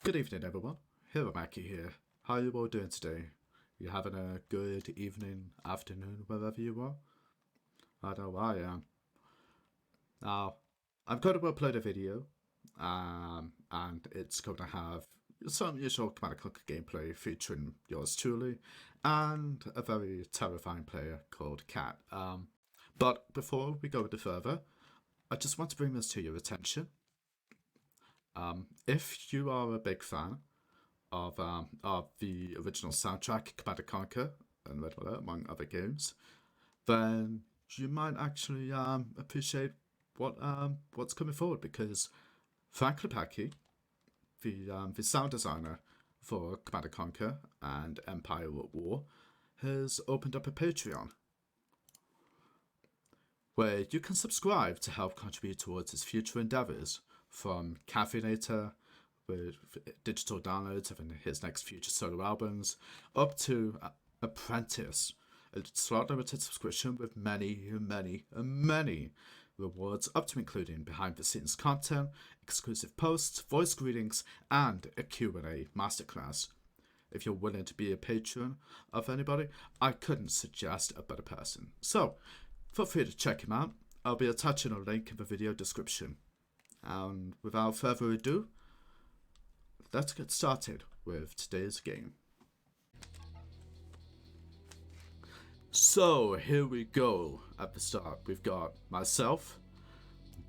Good evening, everyone. Mackie here. How are you all doing today? You having a good evening, afternoon, wherever you are? I know I am. Now, I'm going to upload a video, and it's going to have some usual Command & Conquer gameplay featuring yours truly, and a very terrifying player called Cat. But before we go any further, I just want to bring this to your attention. If you are a big fan of the original soundtrack, Command & Conquer and Red Alert, among other games, then you might actually appreciate what's coming forward, because Frank Lepacki, the sound designer for Command & Conquer and Empire at War, has opened up a Patreon where you can subscribe to help contribute towards his future endeavours, from Caffeinator, with digital downloads of his next future solo albums, up to Apprentice, a slot limited subscription with many rewards, up to including behind the scenes content, exclusive posts, voice greetings, and a Q&A masterclass. If you're willing to be a patron of anybody, I couldn't suggest a better person. So, feel free to check him out. I'll be attaching a link in the video description. And without further ado, let's get started with today's game. So here we go. At the start, we've got myself,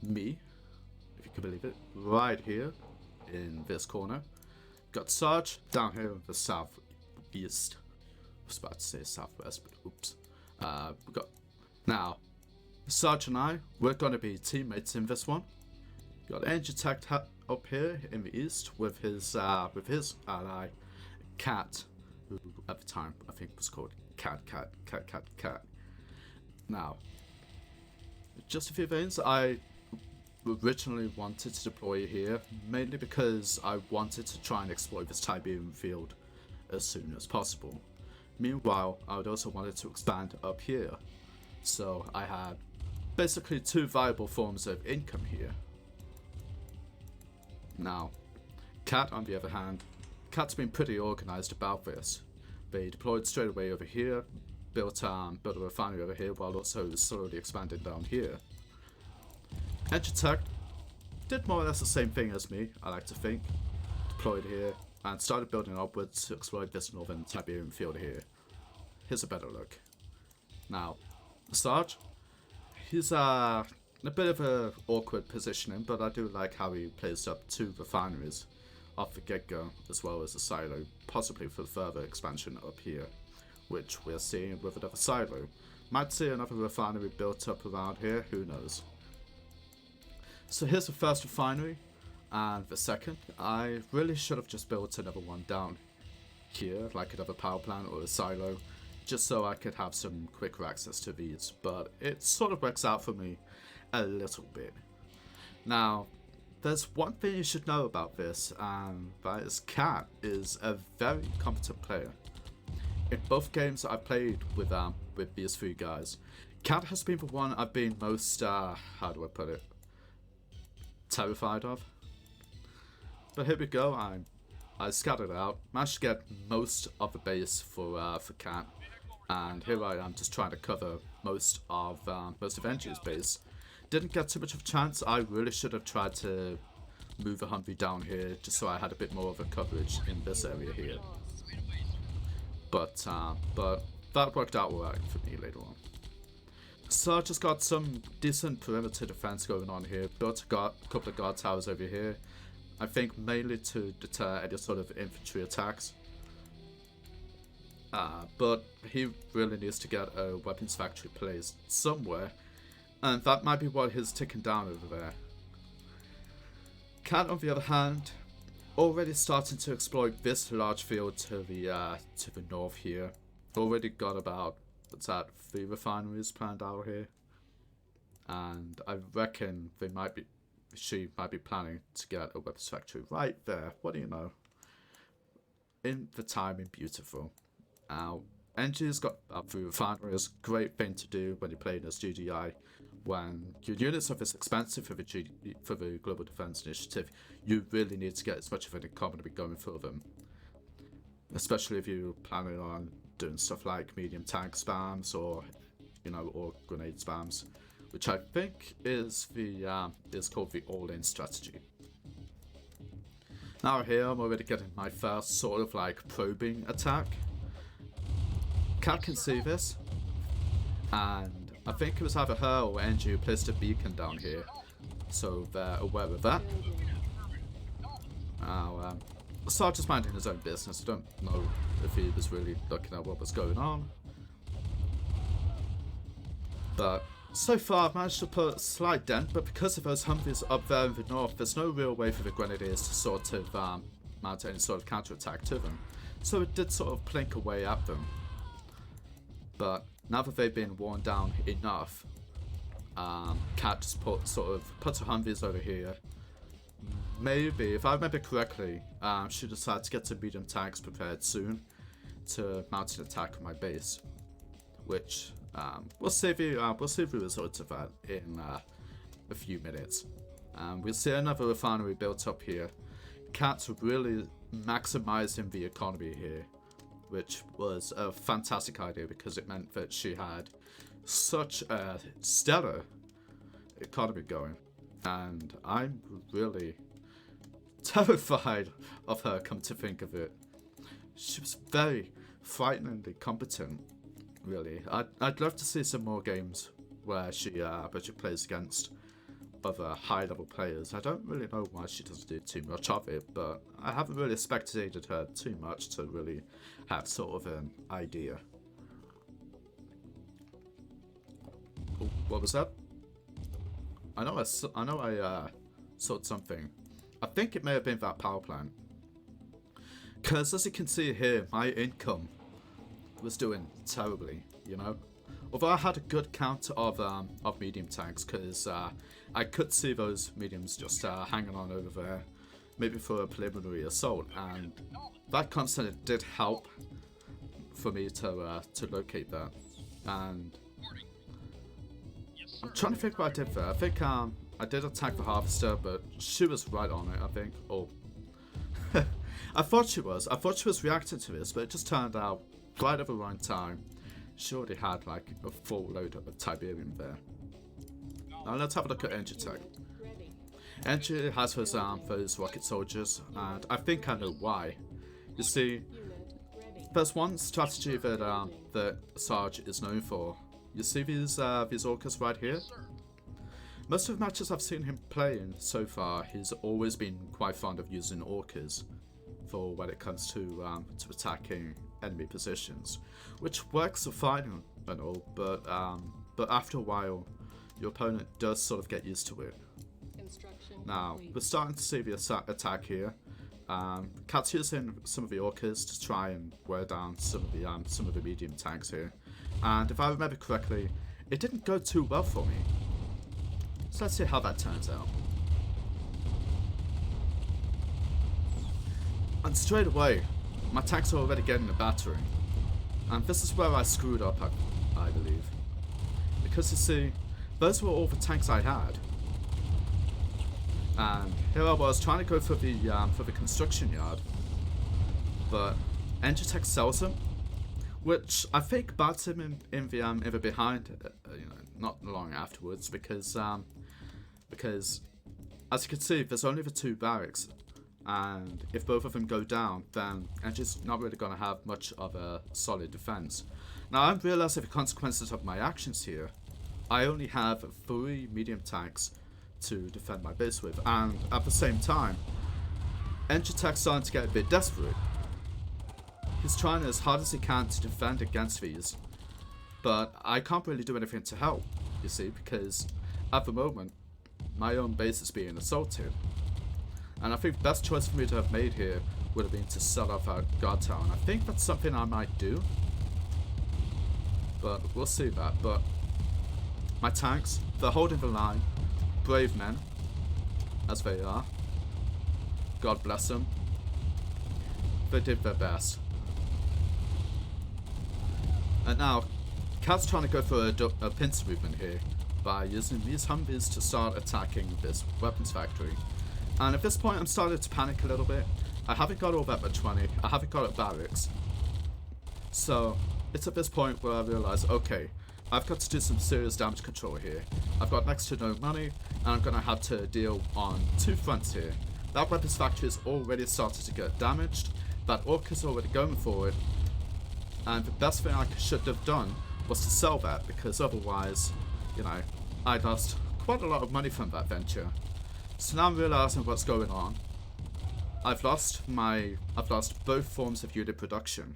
me, if you can believe it, right here in this corner. Got Sarge down here in the southeast. I was about to say southwest, but oops. We got now Sarge and we're gonna be teammates in this one. Got Angel Tech up here in the east with his ally Cat, who at the time I think was called Cat. Now, just a few things. I originally wanted to deploy here mainly because I wanted to try and exploit this Tiberium field as soon as possible. Meanwhile, I would also wanted to expand up here, so I had basically two viable forms of income here. Now, Cat, on the other hand, Cat's been pretty organized about this. They deployed straight away over here, built a refinery over here, while also slowly expanding down here. Engitech did more or less the same thing as me, I like to think. Deployed here, and started building upwards to exploit this northern Tiberium field here. Here's a better look. Now, Sarge, he's a bit of a awkward positioning, but I do like how he plays up two refineries off the get-go, as well as a silo, possibly for further expansion up here, which we're seeing with another silo. Might see another refinery built up around here, who knows. So here's the first refinery, and the second. I really should have just built another one down here, like another power plant or a silo, just so I could have some quicker access to these, but it sort of works out for me a little bit. Now, there's one thing you should know about this, and that is Cat is a very competent player. In both games that I've played with these three guys, Cat has been the one I've been most, how do I put it, terrified of. But here we go, I scattered out, managed to get most of the base for Cat, and here I am just trying to cover most of Engine's base. Didn't get too much of a chance. I really should have tried to move a Humvee down here just so I had a bit more of a coverage in this area here. But that worked out alright for me later on. So I just got some decent perimeter defense going on here. Built a couple of guard towers over here. I think mainly to deter any sort of infantry attacks. But he really needs to get a weapons factory placed somewhere. And that might be what he's ticking down over there. Cat, on the other hand, already starting to exploit this large field to the north here. Already got about, what's that, 3 refineries planned out here. And I reckon she might be planning to get a weapons factory right there. What do you know? In the timing, beautiful. Now, NG's got up through refineries, great thing to do when you're playing as GDI. when your units are this expensive for for the Global Defense Initiative, you really need to get as much of an economy going for them. Especially if you're planning on doing stuff like medium tank spams or, you know, or grenade spams, which I think is called the all-in strategy. Now here I'm already getting my first sort of like probing attack. Cat can see this, and I think it was either her or Angie who placed a beacon down here, so they're aware of that. Now, Sarge is minding his own business. I don't know if he was really looking at what was going on. But so far I've managed to put a slight dent, but because of those Humvees up there in the north, there's no real way for the Grenadiers to sort of mount any sort of counterattack to them. So it did sort of plink away at them. But now that they've been worn down enough, Cat just puts her Humvees over here. Maybe, if I remember correctly, she decided to get some medium tanks prepared soon to mount an attack on my base, which we'll see the results of that in a few minutes. We'll see another refinery built up here. Cat's really maximizing the economy here, which was a fantastic idea because it meant that she had such a stellar economy going, and I'm really terrified of her, come to think of it. She was very frighteningly competent, really. I'd love to see some more games where she plays against other high-level players. I don't really know why she doesn't do too much of it, but I haven't really spectated her too much to really have sort of an idea. Oh, what was that? I know I saw something. I think it may have been that power plant. Because as you can see here, my income was doing terribly, you know. Although I had a good count of medium tanks, because I could see those mediums just hanging on over there, maybe for a preliminary assault, and that constant did help for me to locate that. And I'm trying to think what I did there. I think I did attack the harvester, but she was right on it, I think. Oh, I thought she was reacting to this, but it just turned out right at the wrong time. She already had like a full load of Tiberium there. Now let's have a look at Energy Tech. Energy has those rocket soldiers, and I think I know why. You see, there's one strategy that that Sarge is known for. You see these orcas right here? Most of the matches I've seen him playing so far, he's always been quite fond of using orcas for when it comes to attacking enemy positions, which works fine and all, but after a while, your opponent does sort of get used to it. Now we're starting to see the attack here. Cat's using some of the orcas to try and wear down some of the medium tanks here, and if I remember correctly, it didn't go too well for me. So let's see how that turns out. And straight away, my tanks are already getting a battering. And this is where I screwed up, I believe. Because you see, those were all the tanks I had. And here I was trying to go for the construction yard. But Engitech sells them, which I think bites him in the behind, you know, not long afterwards, because as you can see, there's only the two barracks, and if both of them go down, then Engie's not really going to have much of a solid defense. Now I'm realizing the consequences of my actions here. I only have 3 medium tanks to defend my base with, and at the same time, Engitech's starting to get a bit desperate. He's trying as hard as he can to defend against these, but I can't really do anything to help, you see, because at the moment, my own base is being assaulted. And I think the best choice for me to have made here would have been to sell off our guard tower, and I think that's something I might do. But we'll see that. But my tanks, they're holding the line. Brave men, as they are. God bless them. They did their best. And now, Cat's trying to go for a pincer movement here by using these Humvees to start attacking this weapons factory. And at this point I'm starting to panic a little bit. I haven't got all that much money, I haven't got a barracks. So it's at this point where I realise, okay, I've got to do some serious damage control here. I've got next to no money, and I'm going to have to deal on two fronts here. That weapons factory is already started to get damaged, that Orc is already going for it, and the best thing I should have done was to sell that, because otherwise, you know, I lost quite a lot of money from that venture. So now I'm realising what's going on. I've lost both forms of unit production,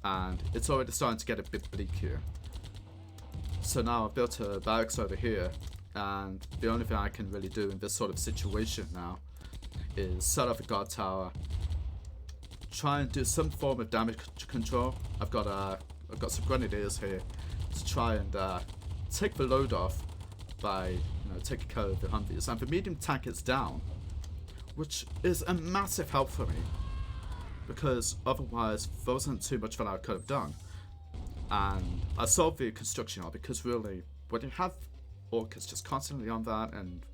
and it's already starting to get a bit bleak here. So now I've built a barracks over here, and the only thing I can really do in this sort of situation now is set up a guard tower, try and do some form of damage control. I've got some grenadiers here to try and take the load off by taking care of the Humvees, and the medium tank is down, which is a massive help for me, because otherwise there wasn't too much that I could have done. And I solved the construction yard, because really, when you have orcas just constantly on that and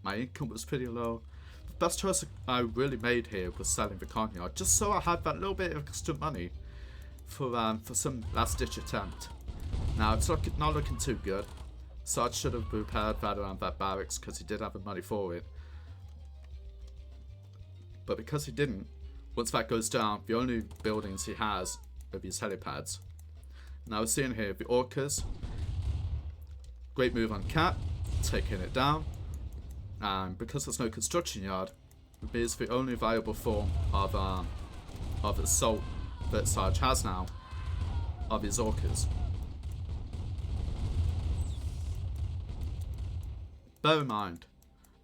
my income was pretty low, the best choice I really made here was selling the con yard, just so I had that little bit of extra money for some last ditch attempt. Now it's not looking too good, so I should have repaired that around that barracks, because he did have the money for it. But because he didn't, once that goes down, the only buildings he has are these helipads. Now we're seeing here the orcas. Great move on Cat, taking it down. And because there's no construction yard, it is the only viable form of assault that Sarge has now of his orcas. Bear in mind,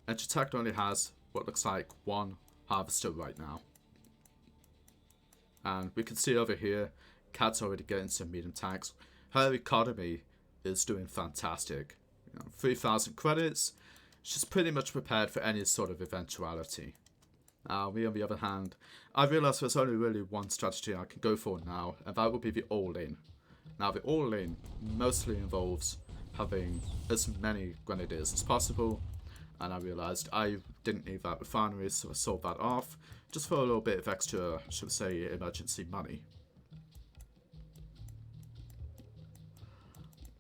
Edgetech only has what looks like one harvester right now. And we can see over here, Cat's already getting some medium tanks. Her economy is doing fantastic. 3,000 credits. She's pretty much prepared for any sort of eventuality. Me on the other hand, I realise there's only really one strategy I can go for now, and that will be the all-in. Now the all-in mostly involves having as many grenadiers as possible, and I realised I didn't need that refinery, so I sold that off, just for a little bit of extra, should we say, emergency money.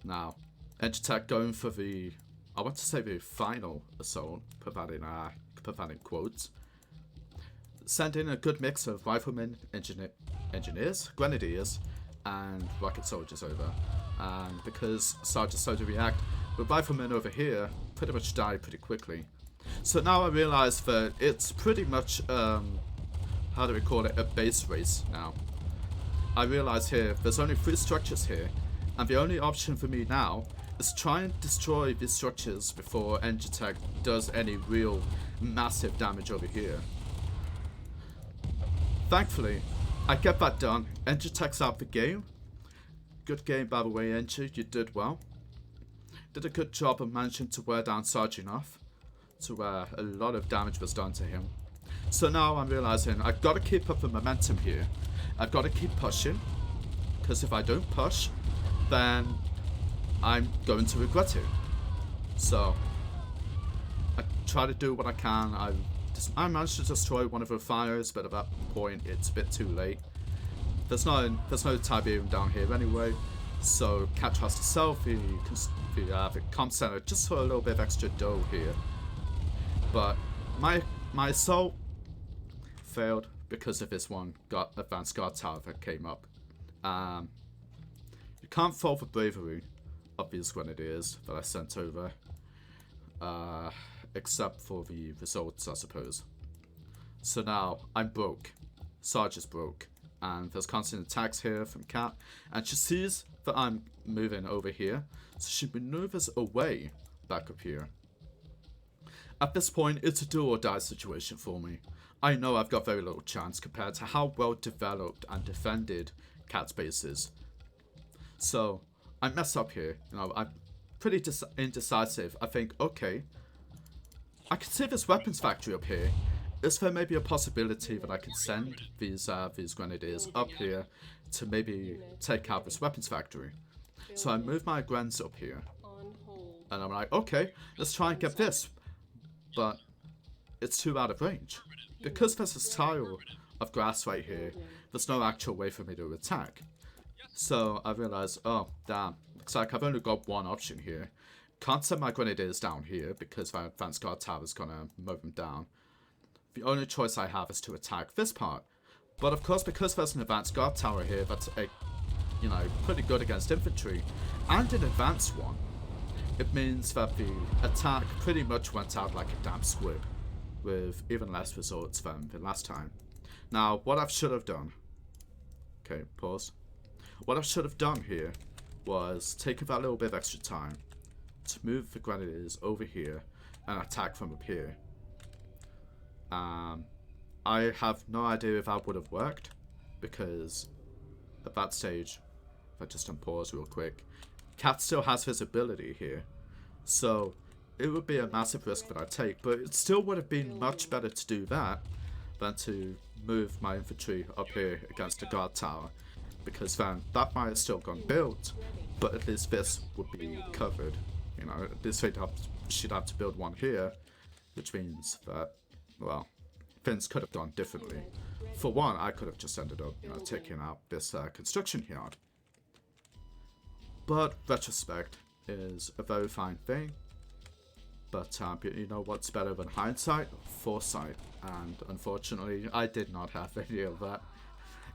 Now, Edgetech going for the, I want to say the final assault, put that in quotes. Send in a good mix of riflemen, engineers, grenadiers, and rocket soldiers over. And because Sarge is slow to react, the riflemen over here pretty much die pretty quickly. So now I realise that it's pretty much, how do we call it, a base race now. I realise here there's only 3 structures here, and the only option for me now is try and destroy these structures before Edgetech does any real massive damage over here. Thankfully, I get that done. Edgetech's out the game. Good game, by the way, Engie. You did well. Did a good job of managing to wear down Sarge enough to where a lot of damage was done to him. So now I'm realizing I've got to keep up the momentum here. I've got to keep pushing, because if I don't push, then I'm going to regret it. So I try to do what I can. I managed to destroy one of the fires, but at that point it's a bit too late. There's no Tiberium down here anyway, so Cat has to sell the comp center just for a little bit of extra dough here. But my assault failed because of this one advanced guard tower that came up. You can't fault the bravery of these grenadiers that I sent over, except for the results, I suppose. So now I'm broke. Sarge is broke. And there's constant attacks here from Cat, and she sees that I'm moving over here, so she maneuvers away back up here. At this point, it's a do or die situation for me. I know I've got very little chance compared to how well developed and defended Cat's base is. So I mess up here. I'm pretty indecisive. I think, okay, I can see this weapons factory up here. Is there maybe a possibility that I can send these grenadiers up here to maybe take out this weapons factory? So I move my grens up here. And I'm like, okay, let's try and get this. But it's too out of range. Because there's this tile of grass right here, there's no actual way for me to attack. So I realized, oh, damn. Looks like I've only got one option here. Can't send my grenadiers down here because the advanced guard tower is going to mow them down. The only choice I have is to attack this part. But of course, because there's an advanced guard tower here that's, pretty good against infantry, and an advanced one, it means that the attack pretty much went out like a damn squib, with even less results than the last time. Now, what I should have done... Okay, pause. What I should have done here was taken that little bit of extra time to move the grenadiers over here and attack from up here. I have no idea if that would have worked, because at that stage, if I just unpause real quick, Cat still has visibility here, so it would be a massive risk that I take, but it still would have been much better to do that than to move my infantry up here against the guard tower, because then that might have still gone built, but at least this would be covered. You know, at least she'd have to build one here, which means that, well, things could have gone differently. For one, I could have just ended up, taking out this construction yard. But retrospect is a very fine thing. But you know what's better than hindsight? Foresight. And unfortunately, I did not have any of that.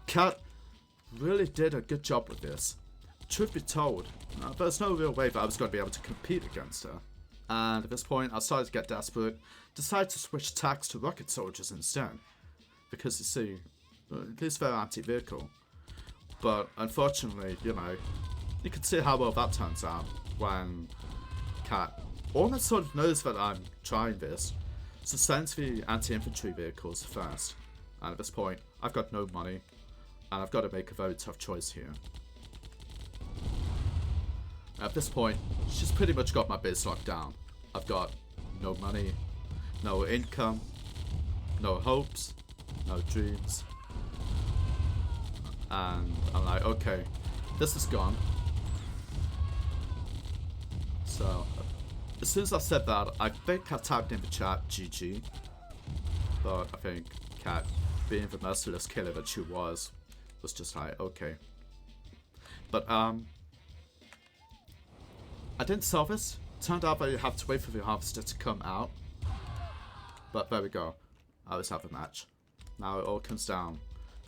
Cat really did a good job with this. Truth be told, there's no real way that I was going to be able to compete against her. And at this point, I started to get desperate, decided to switch tacks to rocket soldiers instead. Because you see, at least they're anti-vehicle. But unfortunately, you can see how well that turns out when Cat almost sort of knows that I'm trying this, so sends the anti-infantry vehicles first. And at this point, I've got no money, and I've got to make a very tough choice here. At this point, she's pretty much got my base locked down. I've got no money, no income, no hopes, no dreams. And I'm like, okay, this is gone. So, as soon as I said that, I think I typed in the chat GG. But I think Cat, being the merciless killer that she was just like, okay. But I didn't solve this. Turned out that you have to wait for the harvester to come out. But there we go. I was have a match. Now it all comes down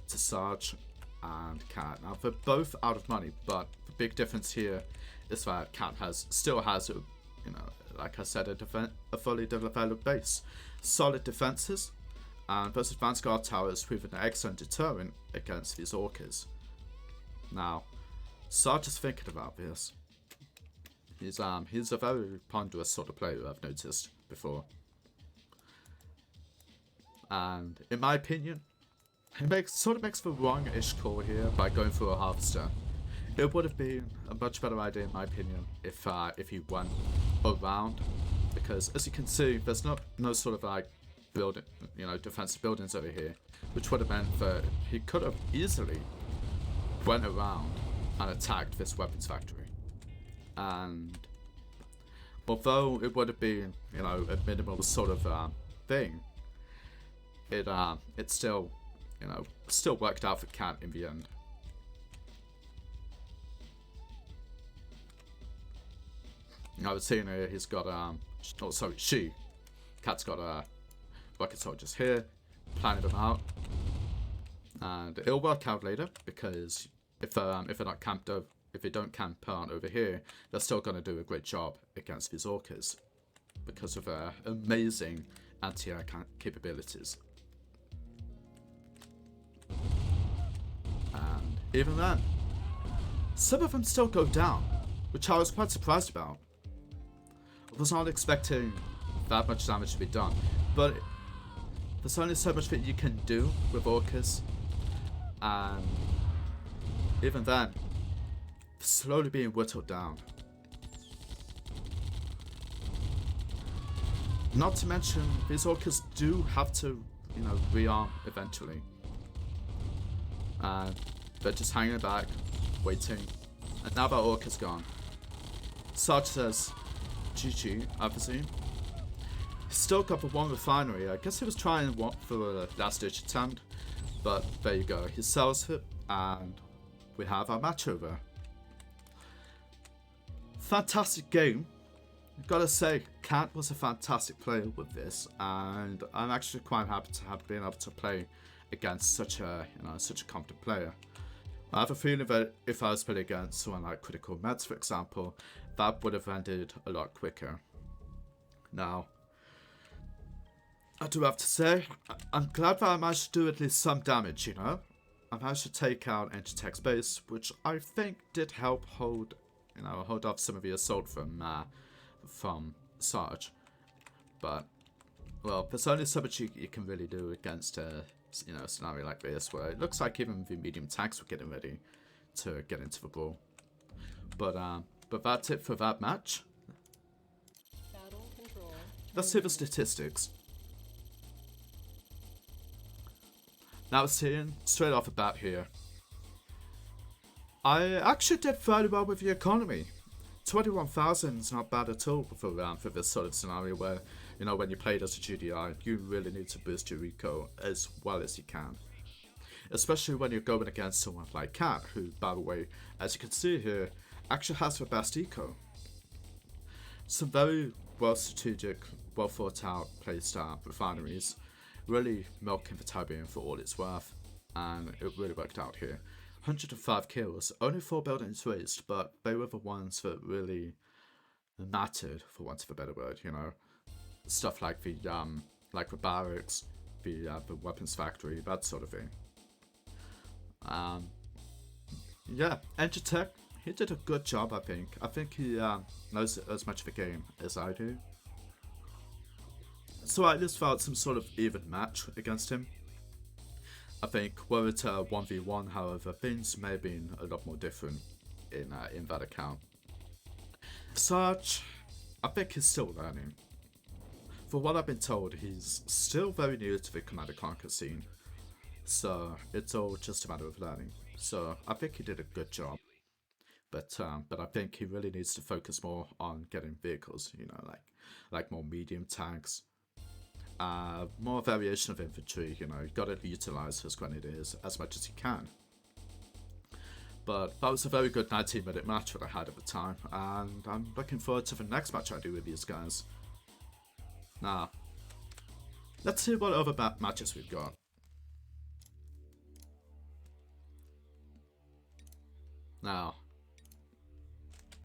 to Sarge and Cat. Now they're both out of money, but the big difference here is that Cat still has, like I said, a fully developed base, solid defenses, and those advanced guard towers prove an excellent deterrent against these orcas. Now, Sarge is thinking about this. He's a very ponderous sort of player, I've noticed before. And in my opinion, he makes the wrong-ish call here by going for a harvester. It would have been a much better idea, in my opinion, if he went around, because as you can see, there's no sort of like building, defensive buildings over here, which would have meant that he could have easily went around and attacked this weapons factory. And although it would have been, a minimal sort of thing, it still, still worked out for Cat in the end. I was seeing here, he's got, Cat's got rocket soldiers here, planning them out, and it'll work out later, because if they're not camped over, if they don't camp out over here, they're still going to do a great job against these orcas, because of their amazing anti-air capabilities. And even then, some of them still go down, which I was quite surprised about. I was not expecting that much damage to be done, but there's only so much that you can do with orcas, and even then, they're slowly being whittled down. Not to mention, these orcas do have to, rearm eventually. And they're just hanging back, waiting, and now that orca's gone, Sarge says, GG, I presume. Still got the one refinery. I guess he was trying for a last-ditch attempt, but there you go. He sells it, and we have our match over. Fantastic game. Gotta say, Cat was a fantastic player with this, and I'm actually quite happy to have been able to play against such a competent player. I have a feeling that if I was playing against someone like Critical Meds, for example, that would have ended a lot quicker. Now, I do have to say, I'm glad that I managed to do at least some damage, you know? I managed to take out Engitech's base, which I think did help hold off some of the assault from Sarge. But, well, there's only so much you can really do against a scenario like this, where it looks like even the medium tanks were getting ready to get into the brawl. But that's it for that match. Let's see the statistics. Now seeing straight off the bat here, I actually did fairly well with the economy. 21,000 is not bad at all for this sort of scenario where, you know, when you played as a GDI, you really need to boost your eco as well as you can. Especially when you're going against someone like Cat, who, by the way, as you can see here, actually has the best eco. Some very well strategic, well thought out placed refineries, really milking the Tiberian for all it's worth, and it really worked out here. 105 kills, only 4 buildings razed, but they were the ones that really mattered, for want of a better word, you know. Stuff like the barracks, the weapons factory, that sort of thing. Yeah, Engitech, he did a good job, I think. I think he knows as much of the game as I do. So I just felt some sort of even match against him. I think were it 1v1, however, things may have been a lot more different in that account. Sarge, I think he's still learning. For what I've been told, he's still very new to the Command & Conquer scene, so it's all just a matter of learning. So I think he did a good job, but I think he really needs to focus more on getting vehicles, you know, like more medium tanks. More variation of infantry, you know, you gotta utilize his grenadiers as much as you can. But that was a very good 19-minute match that I had at the time, and I'm looking forward to the next match I do with these guys. Now, let's see what other matches we've got. Now,